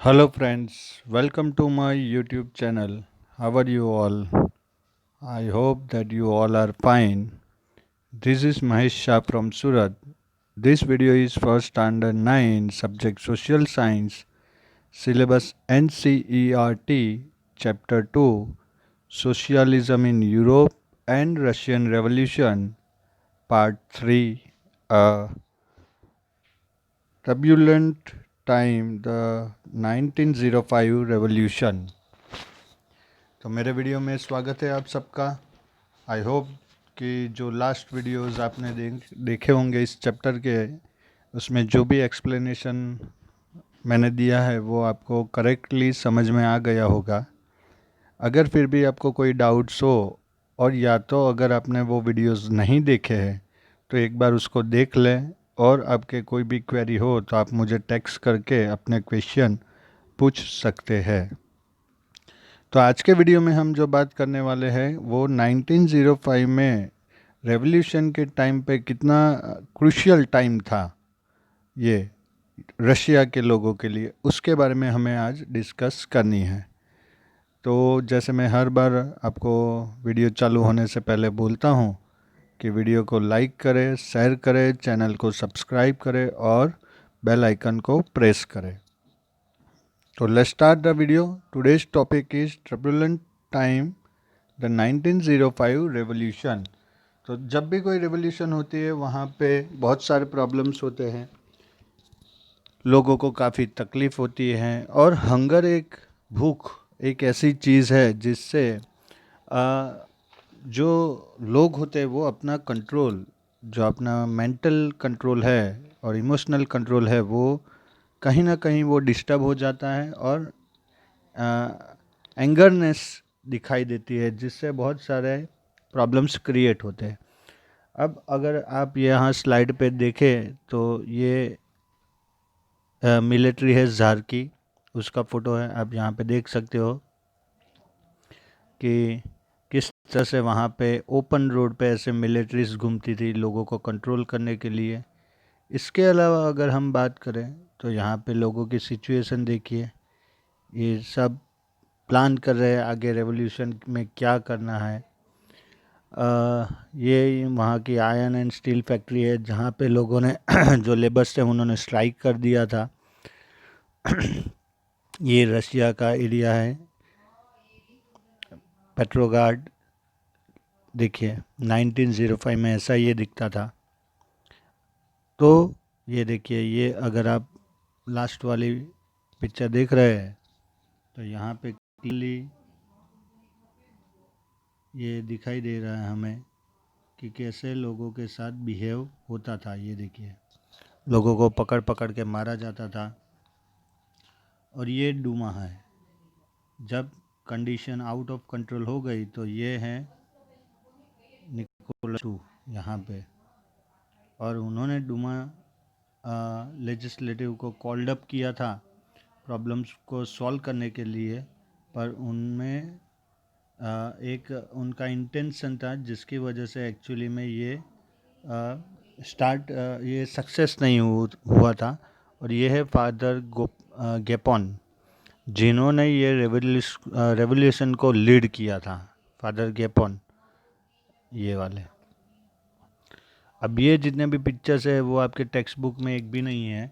Hello friends, welcome to my YouTube channel. How are you all? I hope that you all are fine. This is Mahesh Shah from Surat. This video is for standard 9 subject social science syllabus NCERT chapter 2 Socialism in Europe and Russian Revolution part 3 a turbulent time the 1905 revolution. तो मेरे video में स्वागत है आप सबका। I hope कि जो last videos आपने देखे होंगे इस चैप्टर के, उसमें जो भी एक्सप्लेनेशन मैंने दिया है वो आपको करेक्टली समझ में आ गया होगा। अगर फिर भी आपको कोई डाउट्स हो, और या तो अगर आपने वो वीडियोस नहीं देखे हैं तो एक बार उसको देख लें, और आपके कोई भी क्वेरी हो तो आप मुझे टेक्स्ट करके अपने क्वेश्चन पूछ सकते हैं। तो आज के वीडियो में हम जो बात करने वाले हैं वो 1905 में रेवोल्यूशन के टाइम पे कितना क्रूशियल टाइम था ये रशिया के लोगों के लिए, उसके बारे में हमें आज डिस्कस करनी है। तो जैसे मैं हर बार आपको वीडियो चालू होने से पहले बोलता हूँ कि वीडियो को लाइक करें, शेयर करें, चैनल को सब्सक्राइब करें और बेल आइकन को प्रेस करें। So let's start the video. Today's topic is turbulent time, the 1905 revolution. तो जब भी कोई रेवोल्यूशन होती है वहाँ पे बहुत सारे प्रॉब्लम्स होते हैं, लोगों को काफ़ी तकलीफ़ होती है, और हंगर भूख एक ऐसी चीज़ है जिससे जो लोग होते हैं वो अपना कंट्रोल, जो अपना मेंटल कंट्रोल है और इमोशनल कंट्रोल है, वो कहीं ना कहीं वो डिस्टर्ब हो जाता है और एंगरनेस दिखाई देती है, जिससे बहुत सारे प्रॉब्लम्स क्रिएट होते हैं। अब अगर आप यहाँ स्लाइड पे देखें तो ये मिलिट्री है ज़ार की, उसका फ़ोटो है। आप यहाँ पे देख सकते हो कि किस तरह से वहाँ पे ओपन रोड पे ऐसे मिलिट्रीज घूमती थी लोगों को कंट्रोल करने के लिए। इसके अलावा अगर हम बात करें तो यहाँ पे लोगों की सिचुएशन देखिए, ये सब प्लान कर रहे हैं आगे रेवोल्यूशन में क्या करना है। ये वहाँ की आयरन एंड स्टील फैक्ट्री है जहाँ पे लोगों ने जो लेबर्स थे उन्होंने स्ट्राइक कर दिया था। ये रशिया का एरिया है, पेट्रोगार्ड। देखिए 1905 में ऐसा ये दिखता था। तो ये देखिए, ये अगर आप लास्ट वाली पिक्चर देख रहे हैं तो यहाँ पे क्लियरली ये दिखाई दे रहा है हमें कि कैसे लोगों के साथ बिहेव होता था। ये देखिए, लोगों को पकड़ पकड़ के मारा जाता था। और ये डूमा है, जब कंडीशन आउट ऑफ कंट्रोल हो गई तो ये है निकोलस II यहाँ पे। और उन्होंने डूमा लेजिस्लेटिव को कॉल्ड अप किया था प्रॉब्लम्स को सॉल्व करने के लिए, पर उनमें एक उनका इंटेंशन था जिसकी वजह से एक्चुअली में ये ये सक्सेस नहीं हुआ था। और ये है फादर गेपॉन, जिन्होंने ये रेवोल्यूशन को लीड किया था। फादर गेपॉन ये वाले। अब ये जितने भी पिक्चर्स है वो आपके टेक्स्ट बुक में एक भी नहीं है।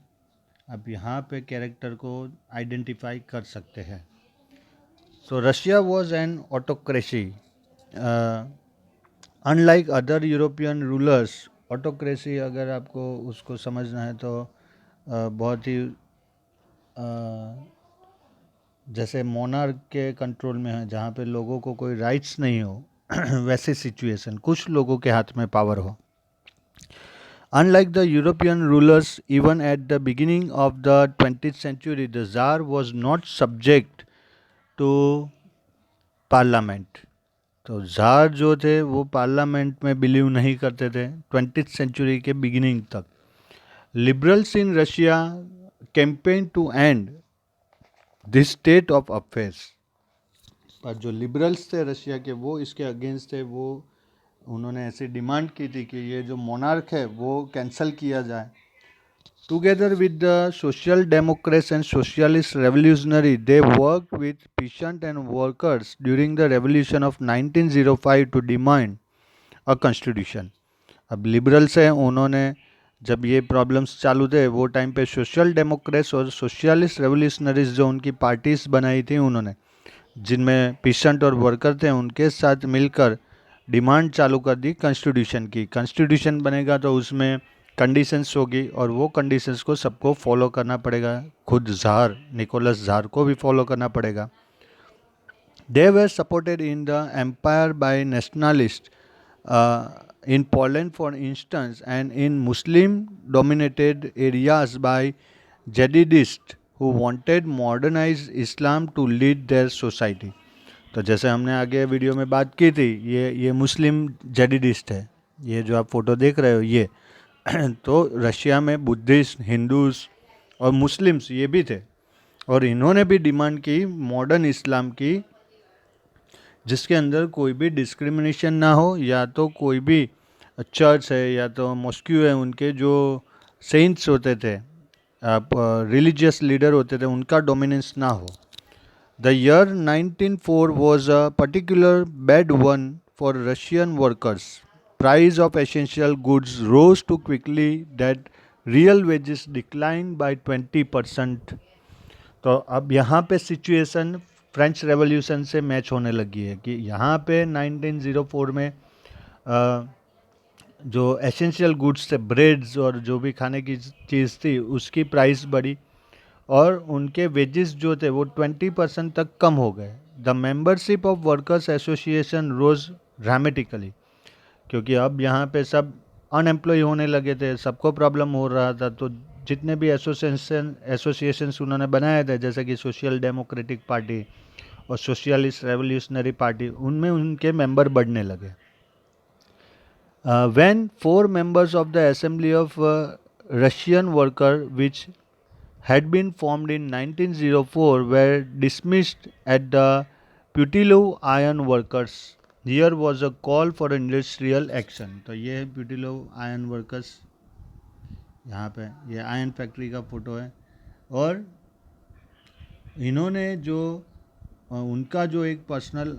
आप यहाँ पे कैरेक्टर को आइडेंटिफाई कर सकते हैं। तो Russia was an autocracy. Unlike other European rulers, autocracy अगर आपको उसको समझना है तो बहुत ही जैसे मोनार्क के कंट्रोल में है, जहाँ पे लोगों को कोई राइट्स नहीं हो वैसी सिचुएशन, कुछ लोगों के हाथ में पावर हो। Unlike the European rulers, even at the beginning of the 20th century, the Tsar was not subject to parliament. तो ज़ार जो थे वो पार्लियामेंट में बिलीव नहीं करते थे 20th सेंचुरी के बिगिनिंग तक। Liberals in Russia campaign to end this state of affairs. पर जो लिबरल्स थे रशिया के वो इसके अगेंस्ट थे। वो उन्होंने ऐसी डिमांड की थी कि ये जो मोनार्क है वो कैंसिल किया जाए। Together with the social democrats and socialist revolutionary, they worked with peasants and workers during the revolution of 1905 to demand a constitution. अब लिबरल्स हैं, उन्होंने जब ये प्रॉब्लम्स चालू थे वो टाइम पे सोशल डेमोक्रेट्स और सोशलिस्ट रेवोल्यूशनरीज जो उनकी पार्टीज बनाई थी उन्होंने, जिनमें पीसेंट और वर्कर थे, उनके साथ मिलकर डिमांड चालू कर दी कॉन्स्टिट्यूशन की। कॉन्स्टिट्यूशन बनेगा तो उसमें कंडीशंस होगी और वो कंडीशंस को सबको फॉलो करना पड़ेगा, खुद ज़ार निकोलस ज़ार को भी फॉलो करना पड़ेगा। They were supported in the empire by nationalist in Poland for instance, and in Muslim dominated areas by Jihadists who wanted modernized Islam to lead their society. तो जैसे हमने आगे वीडियो में बात की थी, ये मुस्लिम जेडिडिस्ट है, ये जो आप फोटो देख रहे हो ये तो रशिया में बुद्धिस्ट, हिंदूज और मुस्लिम्स ये भी थे, और इन्होंने भी डिमांड की मॉडर्न इस्लाम की, जिसके अंदर कोई भी डिस्क्रिमिनेशन ना हो, या तो कोई भी चर्च है या तो मॉस्क्यू है, उनके जो सेंट्स होते थे, रिलीजियस लीडर होते थे, उनका डोमिनेंस ना हो। The year 1904 was a particular bad one for Russian workers. Price of essential goods rose to quickly that real wages decline by 20%। तो अब यहाँ पे सिचुएशन फ्रेंच रेवोल्यूशन से मैच होने लगी है कि यहाँ पे 1904 में जो एसेंशियल गुड्स थे, ब्रेड्स और जो भी खाने की चीज़ थी, उसकी प्राइस बढ़ी और उनके वेजेस जो थे वो 20% तक कम हो गए। The membership of workers association rose dramatically, क्योंकि अब यहाँ पे सब अनएम्प्लॉय होने लगे थे, सबको प्रॉब्लम हो रहा था, तो जितने भी एसोसिएशंस उन्होंने बनाए थे, जैसे कि सोशल डेमोक्रेटिक पार्टी और सोशलिस्ट रेवोल्यूशनरी पार्टी, उनमें उनके मेंबर बढ़ने लगे। When 4 members of the Assembly of Russian Worker, which had been formed in 1904, were dismissed at the Putilov Iron Workers, here was a call for industrial action. तो ये है Putilov Iron Workers, यहाँ पे ये iron factory का photo है, और इन्होंने जो उनका जो एक पर्सनल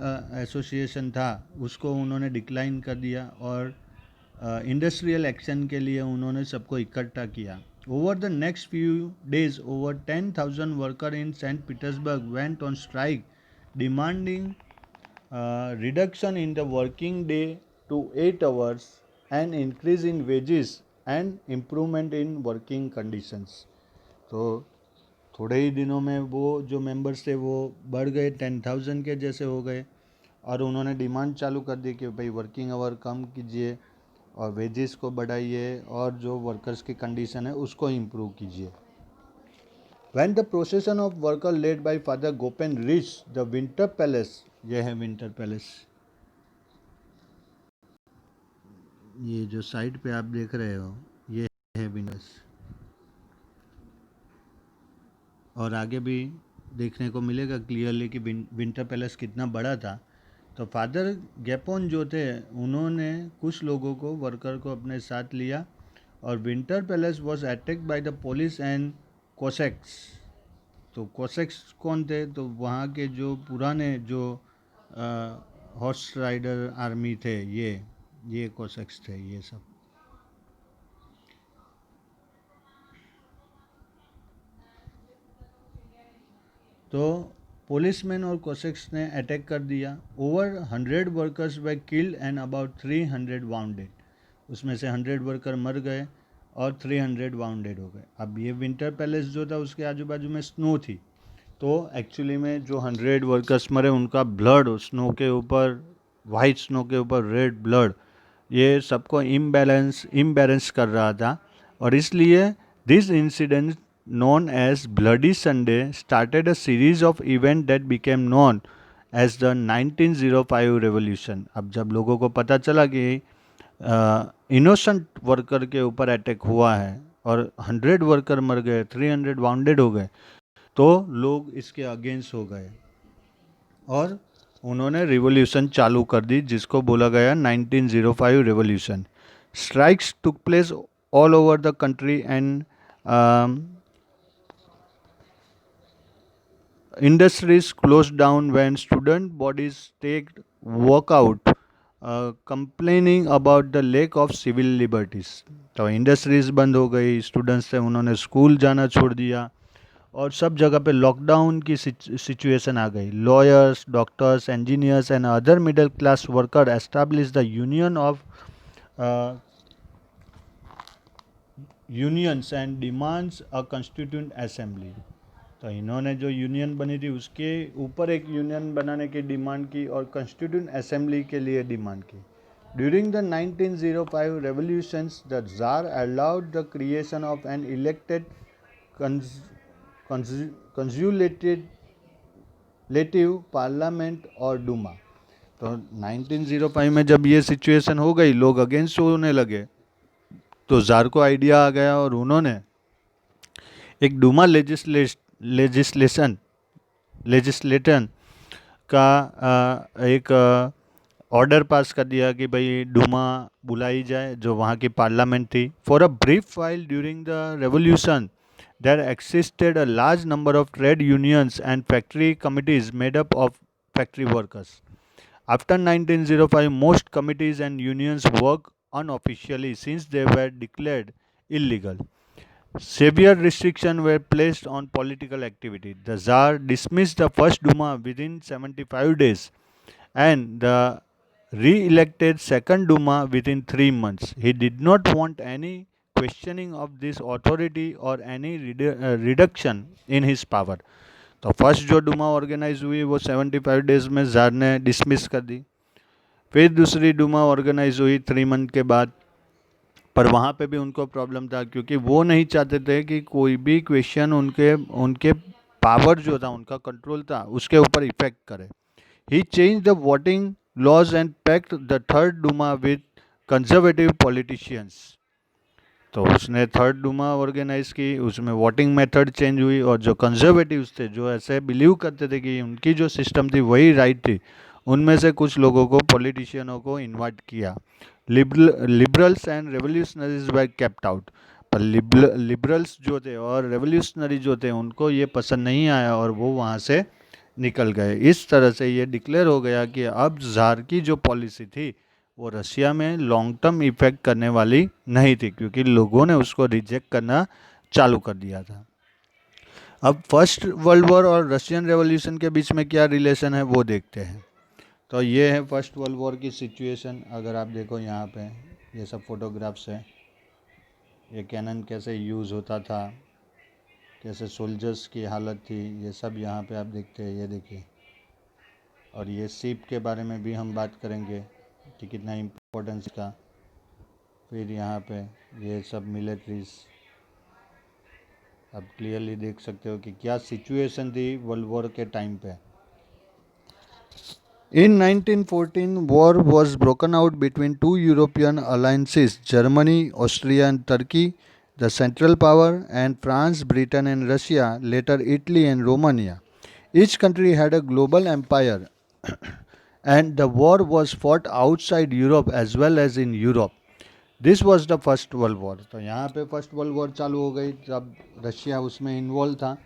एसोसिएशन था उसको उन्होंने डिक्लाइन कर दिया और इंडस्ट्रियल एक्शन के लिए उन्होंने सबको इकट्ठा किया। Over the next few days over 10,000 worker in Saint Petersburg went on strike demanding reduction in the working day to 8 hours and increase in wages and improvement in working conditions. तो थोड़े ही दिनों में वो जो मेंबर्स थे वो बढ़ गए, 10,000 के जैसे हो गए, और उन्होंने डिमांड चालू कर दी कि भाई वर्किंग आवर कम कीजिए और वेजेस को बढ़ाइए और जो वर्कर्स की कंडीशन है उसको इम्प्रूव कीजिए। When the procession of worker led by Father Gapon reach the Winter Palace, ये है विंटर पैलेस, ये जो साइड पे आप देख रहे हो ये है विंटर, और आगे भी देखने को मिलेगा क्लियरली कि विंटर पैलेस कितना बड़ा था। तो फादर गैपोन जो थे उन्होंने कुछ लोगों को, वर्कर को अपने साथ लिया, और Winter Palace was attacked by the police and Cossacks. तो कोसेक्स कौन थे? तो वहाँ के जो पुराने जो हॉर्स राइडर आर्मी थे, ये कोसेक्स थे ये सब। तो पुलिसमैन और कोसेक्स ने अटैक कर दिया। Over 100 workers way killed and about 300 bounded. उसमें से 100 वर्कर मर गए और 300 वाउंडेड हो गए। अब ये विंटर पैलेस जो था उसके आजू बाजू में स्नो थी, तो एक्चुअली में जो 100 वर्कर्स मरे उनका ब्लड स्नो के ऊपर, वाइट स्नो के ऊपर रेड ब्लड, ये सबको इम्बैलेंस कर रहा था, और इसलिए this incident known as Bloody Sunday started a series of events that became known as the 1905 revolution। अब जब लोगों को पता चला कि इनोसेंट वर्कर के ऊपर अटैक हुआ है और 100 वर्कर मर गए, 300 वाउंडेड हो गए, तो लोग इसके अगेंस्ट हो गए और उन्होंने रिवॉल्यूशन चालू कर दी, जिसको बोला गया 1905 revolution. Strikes took place all over the country and Industries closed down when student bodies take walkout, complaining about the lack of civil liberties. तो इंडस्ट्रीज बंद हो गई, स्टूडेंट्स थे उन्होंने स्कूल जाना छोड़ दिया और सब जगह पे लॉकडाउन की सिचुएशन आ गई. Lawyers, doctors, engineers and other middle class worker establish the union of unions and demands a constituent assembly. तो इन्होंने जो यूनियन बनी थी उसके ऊपर एक यूनियन बनाने की डिमांड की और कॉन्स्टिट्यूंट असेंबली के लिए डिमांड की. During the 1905 revolutions the tsar allowed the creation of an elected consultative parliament और डूमा. तो 1905 में जब ये सिचुएशन हो गई, लोग अगेंस्ट होने लगे, तो जार को आइडिया आ गया और उन्होंने एक डूमा लेजिस्लेटन का एक ऑर्डर पास कर दिया कि भाई डूमा बुलाई जाए, जो वहाँ की पार्लियामेंट थी. For a brief while during the revolution there existed a large number of trade unions and factory committees made up of factory workers. After 1905, most committees and unions work unofficially since they were declared illegal. Severe restrictions were placed on political activity. The Tsar dismissed the first Duma within 75 days and the re-elected second Duma within 3 months. He did not want any questioning of this authority or any reduction in his power. तो first जो Duma organise हुई वो 75 days में jar ने dismiss कर दी. फिर दूसरी Duma organise हुई 3 मंथ के बाद, पर वहाँ पे भी उनको प्रॉब्लम था क्योंकि वो नहीं चाहते थे कि कोई भी क्वेश्चन उनके पावर जो था, उनका कंट्रोल था, उसके ऊपर इफेक्ट करे. He change the voting laws and packed the third Duma with conservative politicians. तो उसने थर्ड डूमा ऑर्गेनाइज की, उसमें वोटिंग मेथड चेंज हुई और जो कंजर्वेटिव्स थे, जो ऐसे बिलीव करते थे कि उनकी जो सिस्टम थी वही राइट थी, उनमें से कुछ लोगों को, पॉलिटिशियनों को इनवाइट किया. Liberals and revolutionaries were kept out. पर लिबरल्स जो थे और रेवोल्यूशनरी जो थे उनको ये पसंद नहीं आया और वो वहाँ से निकल गए. इस तरह से ये डिक्लेयर हो गया कि अब ज़ार की जो पॉलिसी थी वो रशिया में लॉन्ग टर्म इफेक्ट करने वाली नहीं थी, क्योंकि लोगों ने उसको रिजेक्ट करना चालू कर दिया था. अब फर्स्ट वर्ल्ड वॉर और रशियन रेवोल्यूशन के बीच में क्या रिलेशन है वो देखते हैं. तो ये है फर्स्ट वर्ल्ड वॉर की सिचुएशन. अगर आप देखो यहाँ पे ये सब फोटोग्राफ्स हैं, ये कैनन कैसे यूज़ होता था, कैसे सोल्जर्स की हालत थी, ये सब यहाँ पे आप देखते हैं. ये देखिए, और ये शिप के बारे में भी हम बात करेंगे कि कितना इम्पोर्टेंस का. फिर यहाँ पे ये सब मिलिट्रीज, आप क्लियरली देख सकते हो कि क्या सिचुएशन थी वर्ल्ड वॉर के टाइम पे. In 1914, war was broken out between two European alliances, Germany, Austria and Turkey, the Central Power, and France, Britain and Russia, later Italy and Romania. Each country had a global empire and the war was fought outside Europe as well as in Europe. This was the first world war. तो यहाँ पे first world war चालू हो गई जब Russia उसमें involve था.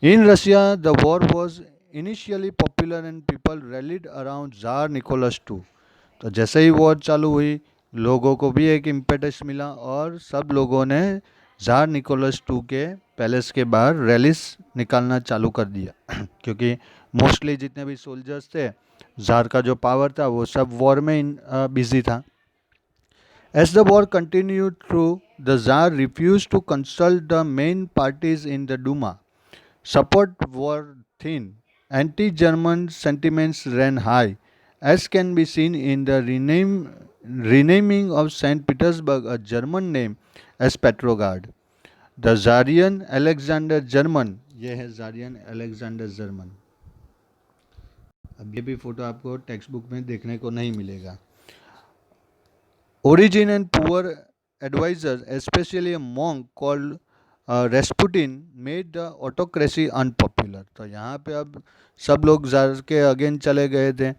In Russia, the war was initially popular and people rallied around Tsar Nicholas II. तो जैसे ही वॉर चालू हुई, लोगों को भी एक इम्पेटस मिला और सब लोगों ने ज़ार निकोलस II के पैलेस के बाहर रैलीज निकालना चालू कर दिया क्योंकि मोस्टली जितने भी सोल्जर्स थे, ज़ार का जो पावर था वो सब वॉर में बिजी था. As the war continued through, the Tsar refused to consult the main parties in the Duma. Support were thin. Anti-German sentiments ran high, as can be seen in the renaming of St. Petersburg, a German name, as Petrograd. The Tsarian Alexander German, ये है ज़ारियन Alexander German. अब ये भी photo आपको text book में देखने को नहीं मिलेगा. Origin and poor advisors, especially a monk called Rasputin, made the autocracy unpopular. तो यहाँ पे अब सब लोग ज़ार के अगेंस्ट चले गए थे,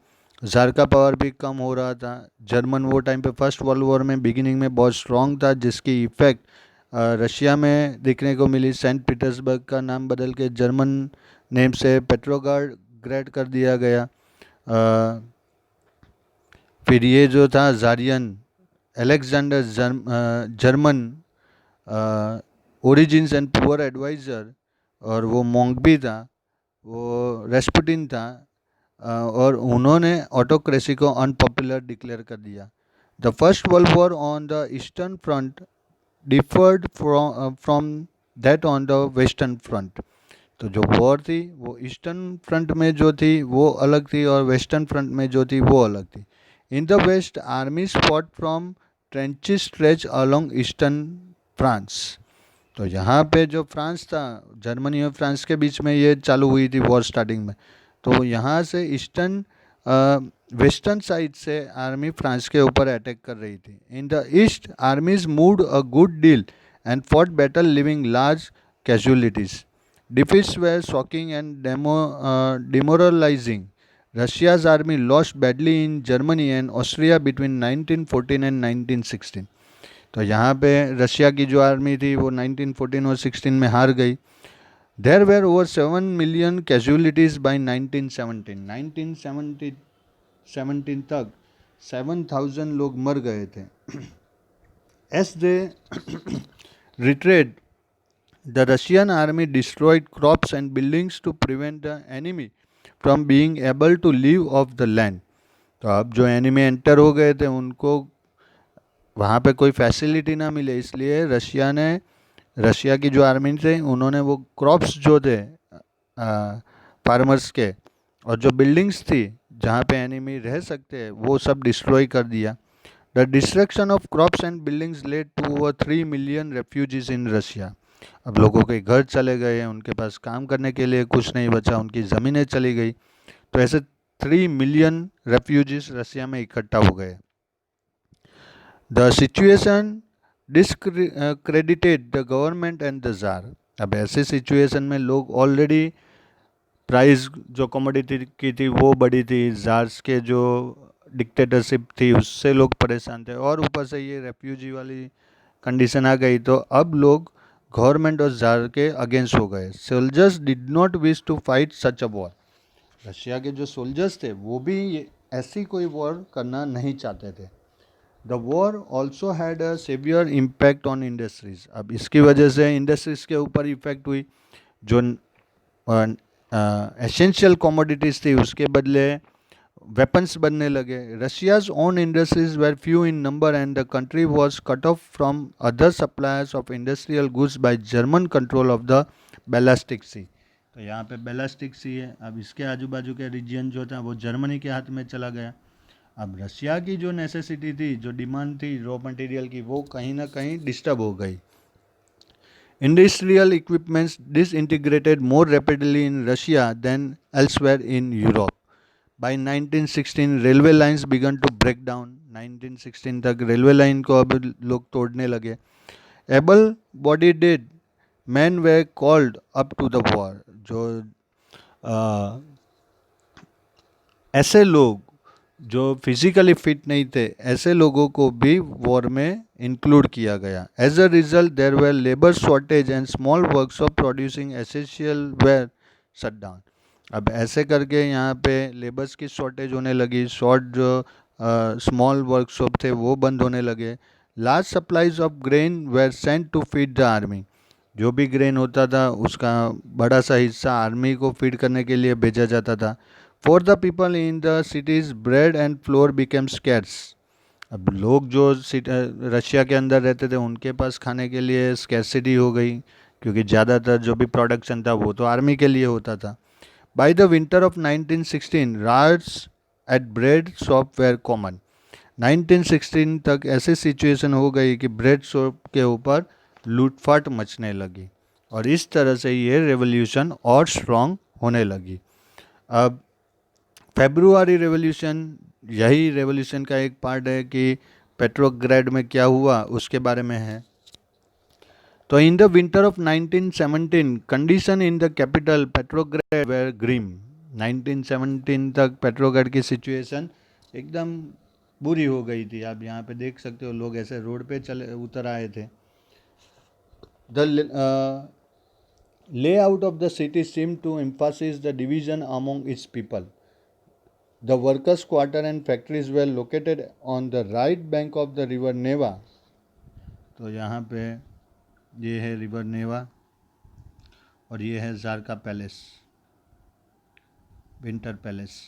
ज़ार का पावर भी कम हो रहा था. जर्मन वो टाइम पे फर्स्ट वर्ल्ड वॉर में बिगिनिंग में बहुत स्ट्रॉन्ग था, जिसकी इफेक्ट रशिया में देखने को मिली। सेंट पीटर्सबर्ग का नाम बदल के जर्मन नेम से पेट्रोग्राड ग्रेड कर दिया गया। फिर ये जो था tsarina Alexandra German origins and poor advisors, और वो मॉन्क भी था, वो रेस्पुटिन था, और उन्होंने ऑटोक्रेसी को अनपॉपुलर डिक्लेयर कर दिया। The first world war on the eastern front deferred from that on the western front. तो जो वॉर थी वो ईस्टर्न फ्रंट में जो थी वो अलग थी, और वेस्टर्न फ्रंट में जो थी वो अलग थी। In the west armies fought from trenches stretch along eastern France. तो यहाँ पे जो फ्रांस था, जर्मनी और फ्रांस के बीच में ये चालू हुई थी वॉर स्टार्टिंग में। तो यहाँ से ईस्टर्न वेस्टर्न साइड से आर्मी फ्रांस के ऊपर अटैक कर रही थी। In the east आर्मीज moved a good deal and fought battle living large casualties. Defeats were shocking and demoralizing. Russia's army lost badly in Germany and Austria between 1914 and 1916. तो यहाँ पे Russia की जो आर्मी थी वो 1914 और 16 में हार गई। There were over 7 million casualties by 1917. 1917 तक 7,000 लोग मर गए थे। As they retreated, the Russian army destroyed crops and buildings to prevent the enemy from being able to live off the land. तो अब जो एनिमी एंटर हो गए थे उनको वहाँ पे कोई फैसिलिटी ना मिले, इसलिए रशिया की जो आर्मी थे उन्होंने वो क्रॉप्स जो थे फार्मर्स के, और जो बिल्डिंग्स थी जहाँ पे एनिमी रह सकते हैं वो सब डिस्ट्रॉय कर दिया। The destruction of crops and buildings led to over 3 million refugees in Russia. अब लोगों के घर चले गए, उनके पास काम करने के लिए कुछ नहीं बचा, उनकी ज़मीनें चली गई। तो ऐसे 3 मिलियन रेफ्यूजीज रशिया में इकट्ठा हो गए। The situation discredited the government and the jar. अब ऐसे सिचुएशन में लोग ऑलरेडी प्राइस जो कमोडिटी की थी वो बढ़ी थी, जार्स के जो डिक्टेटरशिप थी उससे लोग परेशान थे, और ऊपर से ये रेफ्यूजी वाली कंडीशन आ गई। तो अब लोग गवर्नमेंट और जार के अगेंस्ट हो गए। Soldiers did not wish to fight such a war. Russia के जो सोल्जर्स थे वो भी ऐसी कोई वॉर करना नहीं चाहते थे। The war also had a severe impact on industries. अब इसकी वजह से इंडस्ट्रीज के ऊपर इफेक्ट हुई। जो एसेंशियल कमोडिटीज़ थी उसके बदले वेपन्स बनने लगे। Russia's own industries were few in number and the country was cut off from other suppliers of industrial goods by German control of the Baltic Sea. तो यहाँ पे बेलास्टिक सी है, अब इसके आजू बाजू के रीजन जो था वो जर्मनी के हाथ में चला गया। अब रशिया की जो नेसेसिटी थी, जो डिमांड थी रॉ मटेरियल की, वो कहीं ना कहीं डिस्टर्ब हो गई। Industrial equipments disintegrated more rapidly in Russia than elsewhere in Europe. By 1916 railway lines began to break down. 1916 तक रेलवे लाइन को अब लोग तोड़ने लगे। Able bodied men were called up to the war. जो ऐसे लोग जो फिजिकली फिट नहीं थे ऐसे लोगों को भी वॉर में इंक्लूड किया गया। As a result there were labour shortage and small workshop producing essential were shut down. अब ऐसे करके यहाँ पे लेबर्स की शॉर्टेज होने लगी, जो स्मॉल वर्कशॉप थे वो बंद होने लगे। Large supplies of grain were sent to feed the army. जो भी ग्रेन होता था उसका बड़ा सा हिस्सा आर्मी को फीड करने के लिए भेजा जाता था। For the people in the cities bread and floor became scarce. अब लोग जो रशिया के अंदर रहते थे उनके पास खाने के लिए स्कैरसिटी हो गई, क्योंकि ज़्यादातर जो भी प्रोडक्शन था वो तो आर्मी के लिए होता था। By the winter of 1916 riots at bread shop were common. 1916 तक ऐसी सिचुएशन हो गई कि ब्रेड शॉप के ऊपर लूटपाट मचने लगी, और इस तरह से ये रेवोल्यूशन और स्ट्रॉन्ग होने लगी। अब फेब्रुआरी रेवोल्यूशन, यही रेवोल्यूशन का एक पार्ट है कि पेट्रोग्रेड में क्या हुआ उसके बारे में है। तो in the winter of 1917 condition in the capital Petrograd were grim. 1917 तक पेट्रोग्रेड की सिचुएशन एकदम बुरी हो गई थी। आप यहाँ पे देख सकते हो लोग ऐसे रोड पे चले उतर आए थे। The layout of the city seemed to emphasize the division among its people. The workers' quarter and factories were located on the right bank of the river Neva. तो यहाँ पे ये है रिवर नेवा और ये है जारका पैलेस, विंटर पैलेस।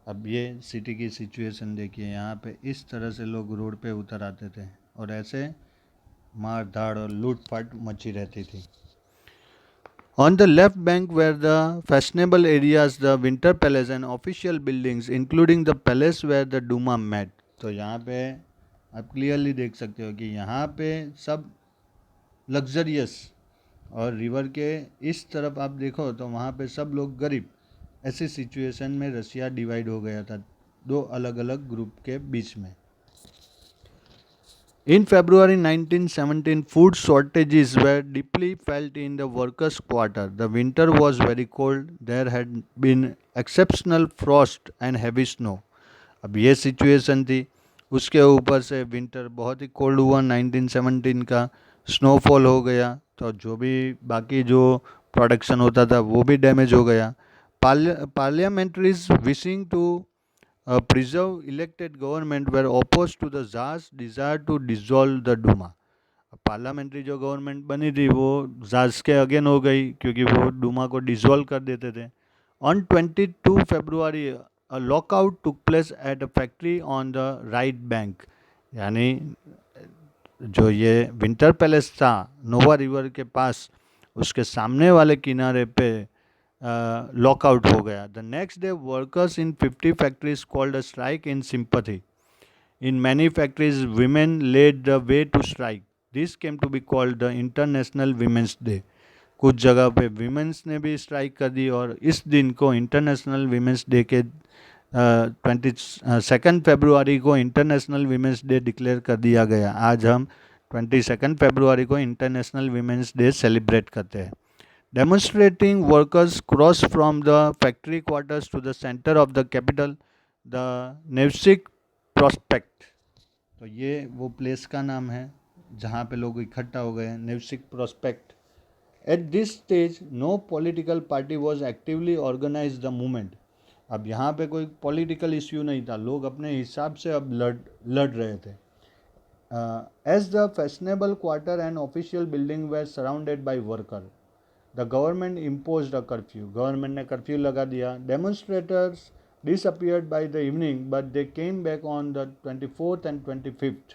अब ये सिटी की सिचुएशन देखिए, यहाँ पे इस तरह से लोग रोड पे उतर आते थे और ऐसे मार धाड़ और लूट फाट मची रहती थी। On the left bank were the fashionable areas, the Winter Palace and official buildings, including the palace where the Duma met. तो यहाँ पे आप क्लियरली देख सकते हो कि यहाँ पे सब लग्जरियस, और रिवर के इस तरफ आप देखो तो वहाँ पे सब लोग गरीब। ऐसी सिचुएशन में रशिया डिवाइड हो गया था दो अलग अलग ग्रुप के बीच में। In February 1917, food shortages were deeply felt in the workers' quarter. The winter was very cold. There had been exceptional frost and heavy snow. अब ये सिचुएशन थी, उसके ऊपर से विंटर बहुत ही कोल्ड हुआ 1917 का, स्नोफॉल हो गया, तो जो भी बाकी जो प्रोडक्शन होता था वो भी डैमेज हो गया। Parliamentarians wishing to preserve elected government were opposed to the Tsar's desire to dissolve the Duma. Parliamentary जो गवर्नमेंट बनी थी वो जाज के अगेन हो गई क्योंकि वो डूमा को डिसॉल्व कर देते थे। On 22 February a lockout took place at a factory on the right bank, यानी जो ये विंटर पैलेस था नोवा रिवर के पास, उसके सामने वाले किनारे पे लॉकआउट हो गया। The next day workers in 50 factories called a strike in sympathy. In many factories women led the way to strike. This came to be called the international women's day. कुछ जगह पे वीमेंस ने भी strike कर दी और इस दिन को इंटरनेशनल वीमेंस डे के 22 फरवरी को इंटरनेशनल वीमेंस डे डिक्लेयर कर दिया गया। आज हम 22 फरवरी को इंटरनेशनल वीमेंस डे सेलिब्रेट करते हैं। Demonstrating workers crossed from the factory quarters to the center of the capital, the Nevsky Prospect। तो ये वो प्लेस का नाम है जहाँ पे लोग इकट्ठा हो गए, Nevsky Prospect. At this stage no political party was actively organize the movement. अब यहाँ पे कोई पॉलिटिकल इश्यू नहीं था, लोग अपने हिसाब से अब लड़ रहे थे। As the fashionable quarter and official building were surrounded by worker, the government imposed a curfew. Government ने कर्फ्यू लगा दिया। Demonstrators disappeared by the evening but they came back on the 24th and 25th।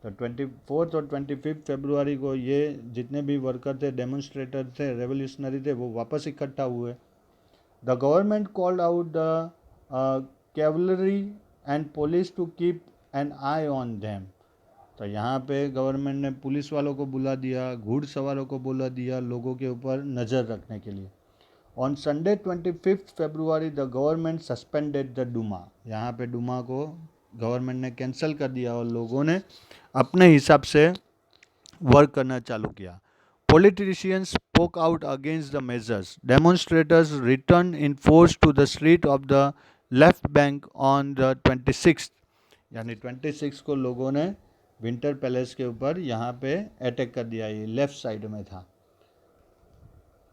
तो 24th और 25th फरवरी को ये जितने भी worker थे, डेमोन्स्ट्रेटर थे, रेवोल्यूशनरी थे, वो वापस इकट्ठा हुए। The government called out the cavalry and police to keep an eye on them. तो यहाँ पे गवर्नमेंट ने पुलिस वालों को बुला दिया, घुड़सवारों को बुला दिया, लोगों के ऊपर नज़र रखने के लिए। On Sunday 25 February the government suspended the Duma. यहाँ पे डूमा को गवर्नमेंट ने कैंसिल कर दिया और लोगों ने अपने हिसाब से वर्क करना चालू किया। Politicians spoke out against the measures. Demonstrators returned in force to the street of the left bank on the 26th। यानी 26 को लोगों ने विंटर पैलेस के ऊपर यहाँ पे अटैक कर दिया, ये लेफ्ट साइड में था।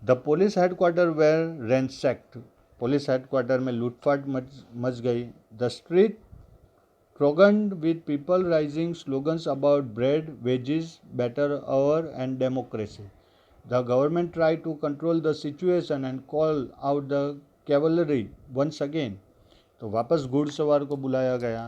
The police headquarter were ransacked. Police headquarter में लूटपाट मच गई। The street thronged with people raising slogans about bread, wages, better hour and democracy. The government tried to control the situation and call out the cavalry once again। तो वापस घुड़सवार को बुलाया गया।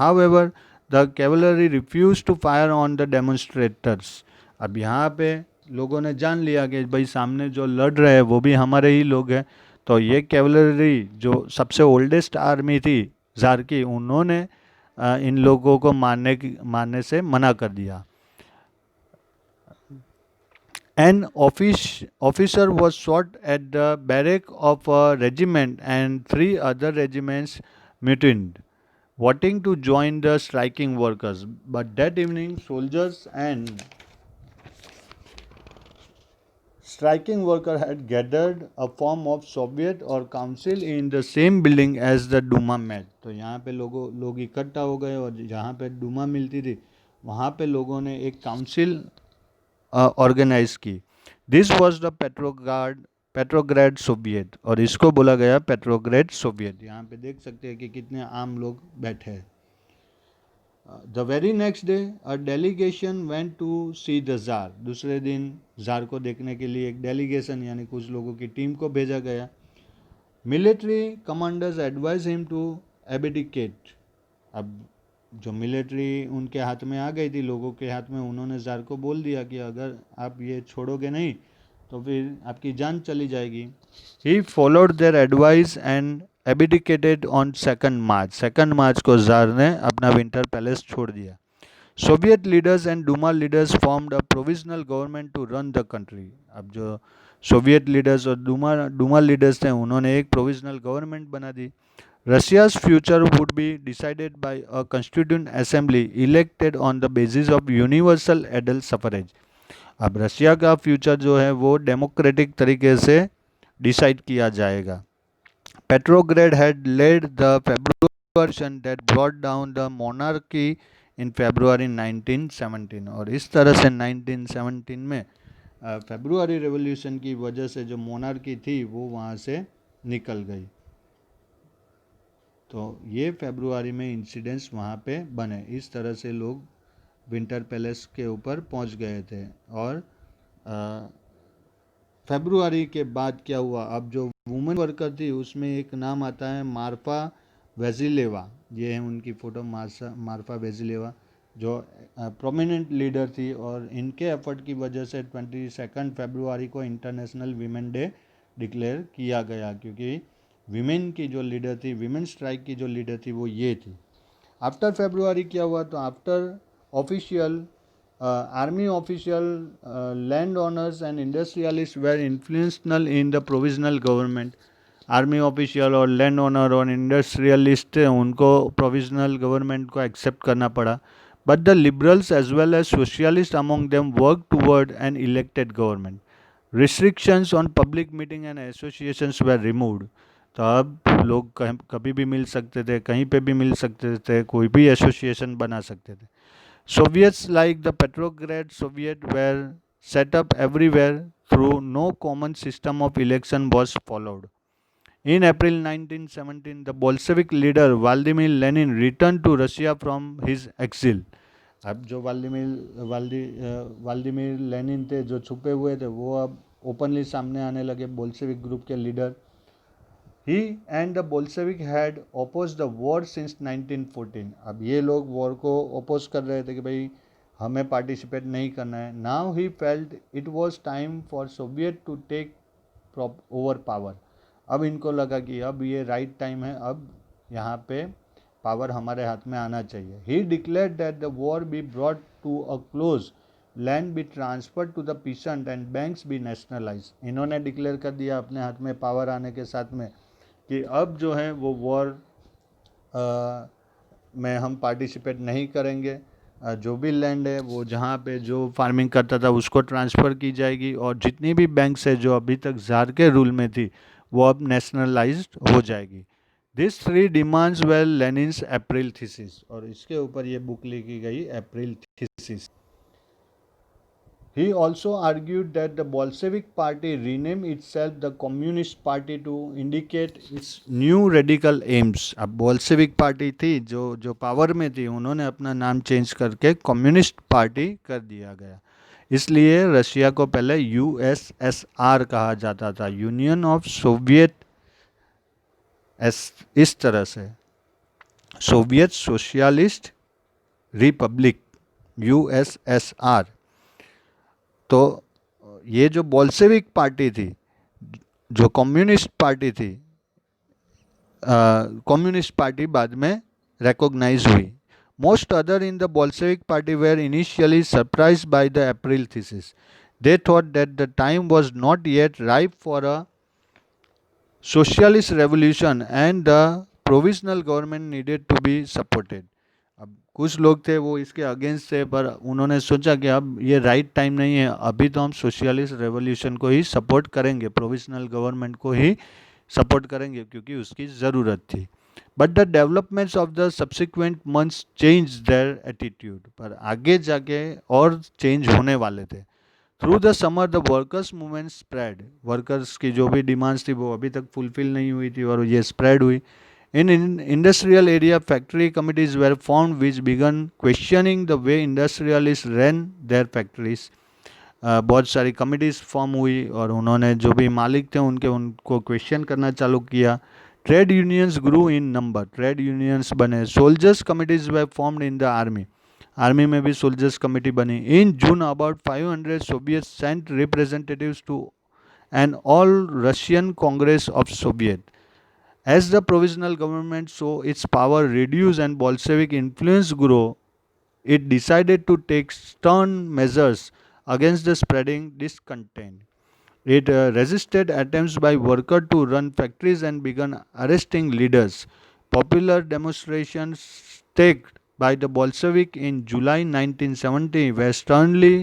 However, the cavalry refused to fire on the demonstrators। अब यहाँ पे लोगों ने जान लिया कि भाई सामने जो लड़ रहे हैं वो भी हमारे ही लोग हैं, तो ये कैवलरी जो सबसे ओल्डेस्ट आर्मी थी जार की, उन्होंने इन लोगों को मारने से मना कर दिया। An officer was shot at the barrack of a regiment and 3 other regiments mutinied, wanting to join the striking workers. But that evening, soldiers and striking workers had gathered a form of Soviet or council in the same building as the Duma met। तो यहाँ पे लोग इकट्ठा हो गए और जहाँ पे डूमा मिलती थी वहाँ पे लोगों ने एक काउंसिल ऑर्गेनाइज की। This was the Petrograd Soviet, और इसको बोला गया पेट्रोग्रेड सोवियत। यहाँ पे देख सकते हैं कि कितने आम लोग बैठे हैं। The very next day a delegation went to see the tsar. दूसरे दिन जार को देखने के लिए एक डेलीगेशन यानी कुछ लोगों की टीम को भेजा गया। Military commanders advise him to abdicate. अब जो मिलिट्री उनके हाथ में आ गई थी, लोगों के हाथ में, उन्होंने जार को बोल दिया कि अगर आप ये छोड़ोगे नहीं तो फिर आपकी जान चली जाएगी। He followed their advice and abdicated on 2 March. 2 मार्च को जार ने अपना विंटर पैलेस छोड़ दिया। Soviet leaders and Duma leaders formed a provisional government to run the country. अब जो सोवियत लीडर्स और डूमा लीडर्स थे, उन्होंने एक प्रोविजनल गवर्नमेंट बना दी। Russia's future would be decided by a constituent assembly elected on the basis of universal adult suffrage। अब Russia का future जो है वो डेमोक्रेटिक तरीके से डिसाइड किया जाएगा। Petrograd had led the February that brought down the monarchy in February 1917। और इस तरह से 1917 में फेब्रुअरी रेवोल्यूशन की वजह से जो मोनार्की थी वो वहाँ से निकल गई। तो ये फरवरी में इंसिडेंट्स वहाँ पे बने। इस तरह से लोग विंटर पैलेस के ऊपर पहुँच गए थे। और फरवरी के बाद क्या हुआ, अब जो वुमेन वर्कर थी उसमें एक नाम आता है मार्फा वेजिलेवा। ये है उनकी फ़ोटो, मार्फा वेजिलेवा, जो प्रोमिनेंट लीडर थी। और इनके एफर्ट की वजह से 22 फरवरी को इंटरनेशनल वीमेन डे डिक्लेयर किया गया, क्योंकि विमेन की जो लीडर थी, विमेन स्ट्राइक की जो लीडर थी वो ये थी। आफ्टर फरवरी क्या हुआ, तो after official army official, land owners and industrialist were influential in the provisional government. Army official और लैंड ओनर और इंडस्ट्रियलिस्ट उनको प्रोविजनल गवर्नमेंट को एक्सेप्ट करना पड़ा। But the liberals as well as socialist among them work toward an elected government. Restrictions on public meeting and associations were removed. तो अब लोग कभी भी मिल सकते थे, कहीं पे भी मिल सकते थे, कोई भी एसोसिएशन बना सकते थे। Soviets like the Petrograd soviet were set up everywhere through no common system of election was followed. In April 1917, the Bolshevik leader Vladimir Lenin returned to Russia from his exile। अब जो Vladimir Lenin थे, जो छुपे हुए थे, वो अब openly सामने आने लगे, बोल्शेविक ग्रुप के leader. He and the Bolshevik had oppose the war since 1914। अब ये लोग वॉर को ओपोज कर रहे थे कि भाई हमें पार्टिसिपेट नहीं करना है। Now he felt it was time for soviet to take over power. अब इनको लगा कि अब ये राइट टाइम है, अब यहाँ पे पावर हमारे हाथ में आना चाहिए। He declare that the war be brought to a close, land be transfer to the peasant and banks be nationalise. इन्होंने डिक्लेयर कर दिया अपने हाथ में पावर आने के साथ में कि अब जो है वो वॉर में हम पार्टिसिपेट नहीं करेंगे। जो भी लैंड है वो जहाँ पे जो फार्मिंग करता था उसको ट्रांसफ़र की जाएगी, और जितनी भी बैंक्स है जो अभी तक जार के रूल में थी वो अब नेशनलाइज्ड हो जाएगी। This 3 demands were Lenin's April thesis. और इसके ऊपर ये बुक लिखी गई, April thesis. He also argued that the Bolshevik party rename itself the Communist Party to indicate its new radical aims। अब बोल्शेविक पार्टी थी जो पावर में थी, उन्होंने अपना नाम चेंज करके कम्युनिस्ट पार्टी कर दिया गया। इसलिए रशिया को पहले USSR कहा जाता था, यूनियन ऑफ सोवियत, इस तरह से सोवियत सोशलिस्ट रिपब्लिक, USSR। तो ये जो बोल्शेविक पार्टी थी, जो कम्युनिस्ट पार्टी थी, कम्युनिस्ट पार्टी बाद में रिकॉग्नाइज हुई। Most other in the Bolshevik party were initially surprised by the April thesis. They thought that the time was not yet ripe for a socialist revolution and the provisional government needed to be supported. अब कुछ लोग थे वो इसके against थे, पर उन्होंने सोचा कि अब ये राइट टाइम नहीं है, अभी तो हम सोशलिस्ट रेवोल्यूशन को ही सपोर्ट करेंगे, प्रोविजनल गवर्नमेंट को ही सपोर्ट करेंगे, क्योंकि उसकी ज़रूरत थी। But the developments of the subsequent months change their attitude, पर आगे जाके और चेंज होने वाले थे। Through the summer the workers movement spread, workers की जो भी डिमांड्स थी वो अभी तक फुलफिल नहीं हुई थी और ये स्प्रेड हुई। In industrial area, factory committees were formed which began questioning the way industrialists ran their factories. बहुत सारी कमिटीज फॉर्म हुई और उन्होंने जो भी मालिक थे उनको क्वेश्चन करना चालू किया। Trade unions grew in number, trade unions बने। Soldiers committees were formed in the army, army में भी सोल्जर्स कमिटी बनी। In June about 500 soviet sent representatives to an all Russian congress of soviet. As the provisional government saw its power reduce and Bolshevik influence grow, it decided to take stern measures against the spreading discontent. It resisted attempts by workers to run factories and began arresting leaders. Popular demonstrations staged by the Bolshevik in July 1970 were sternly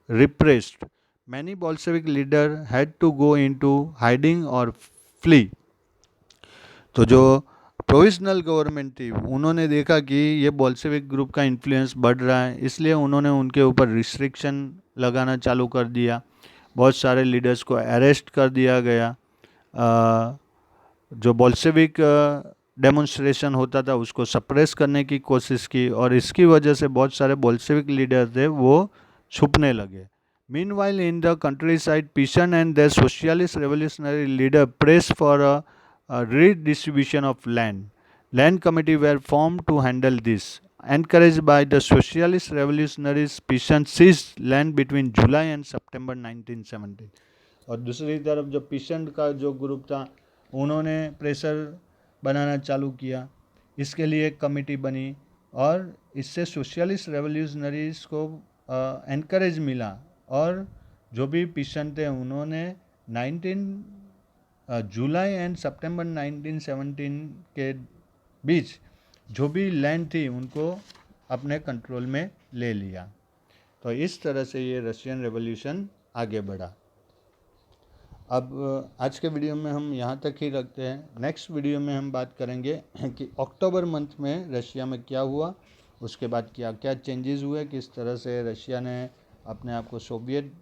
repressed. Many Bolshevik leaders had to go into hiding or flee. तो जो provisional government थी उन्होंने देखा कि ये Bolshevik group का influence बढ़ रहा है, इसलिए उन्होंने उनके ऊपर रिस्ट्रिक्शन लगाना चालू कर दिया। बहुत सारे लीडर्स को अरेस्ट कर दिया गया। जो बोल्शेविक डेमोन्स्ट्रेशन होता था उसको सप्रेस करने की कोशिश की और इसकी वजह से बहुत सारे बोल्शेविक लीडर थे वो छुपने लगे। Meanwhile in the countryside peasants and the socialist revolutionary leader press for a redistribution of land. Land committee were formed to handle this. Encouraged by the socialist revolutionaries, Pishan seized land between July and September 1917. और दूसरी तरफ जो पिशन का जो group था उन्होंने pressure बनाना चालू किया, इसके लिए एक कमेटी बनी और इससे सोशलिस्ट रेवोल्यूशनरीज को एनकरेज मिला और जो भी पिशन थे उन्होंने जुलाई एंड सितंबर 1917 के बीच जो भी लैंड थी उनको अपने कंट्रोल में ले लिया। तो इस तरह से ये रशियन रेवोल्यूशन आगे बढ़ा। अब आज के वीडियो में हम यहाँ तक ही रखते हैं। नेक्स्ट वीडियो में हम बात करेंगे कि अक्टूबर मंथ में रशिया में क्या हुआ, उसके बाद क्या क्या चेंजेस हुए, किस तरह से रशिया ने अपने आप को सोवियत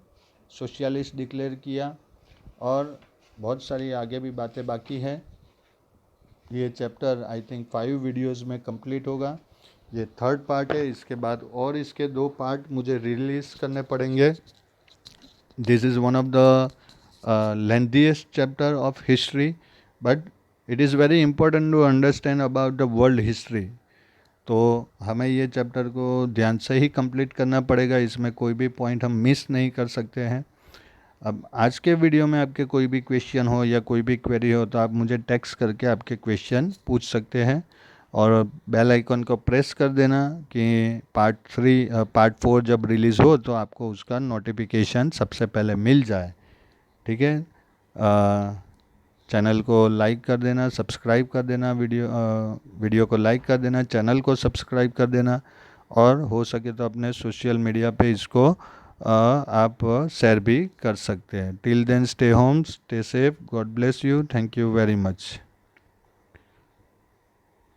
सोशलिस्ट डिक्लेयर किया और बहुत सारी आगे भी बातें बाकी है। ये चैप्टर आई थिंक 5 वीडियोस में कंप्लीट होगा। ये थर्ड पार्ट है, इसके बाद और इसके 2 पार्ट मुझे रिलीज़ करने पड़ेंगे। This is one of the lengthiest chapter of history, but it is very important to understand about the world history. तो हमें ये चैप्टर को ध्यान से ही कंप्लीट करना पड़ेगा, इसमें कोई भी पॉइंट हम मिस नहीं कर सकते हैं। अब आज के वीडियो में आपके कोई भी क्वेश्चन हो या कोई भी क्वेरी हो तो आप मुझे टेक्स्ट करके आपके क्वेश्चन पूछ सकते हैं और बेल आइकन को प्रेस कर देना कि पार्ट 4 जब रिलीज़ हो तो आपको उसका नोटिफिकेशन सबसे पहले मिल जाए। ठीक है, चैनल को लाइक कर देना, सब्सक्राइब कर देना, वीडियो को लाइक कर देना, चैनल को सब्सक्राइब कर देना और हो सके तो अपने सोशल मीडिया पे इसको आप शेयर भी कर सकते हैं। Till then stay home, stay safe, God bless you, thank you very much.